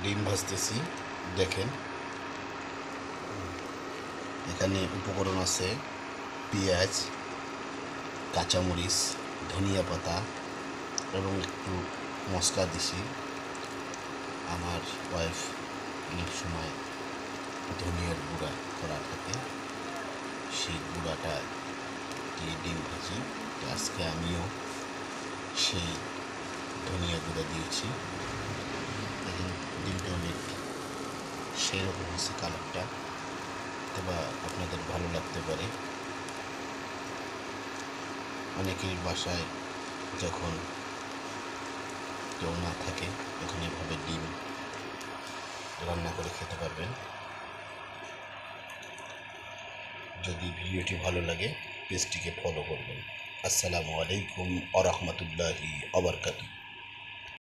ডিম ভাজতেছি। দেখেন এখানে উপকরণ আছে পেঁয়াজ, কাঁচামরিচ, ধনিয়া পাতা এবং একটু মশলা দিছি। আমার ওয়াইফ অনেক সময় ধনিয়ার গুঁড়া করা থাকে, সেই গুঁড়াটা দিয়ে ডিম ভাজি। আজকে আমিও সেই ধনিয়া গুঁড়া দিয়েছি। দেখেন ডিমটা অনেক সেরকম হচ্ছে কালারটা, অথবা আপনাদের ভালো লাগতে পারে। অনেকের বাসায় যখন কেউ না থাকে তখন এভাবে ডিম রান্না করে খেতে পারবেন। যদি ভিডিওটি ভালো লাগে পেজটিকে ফলো করবেন। আসসালামু আলাইকুম ওয়া রাহমাতুল্লাহি ওয়া বারাকাতুহু।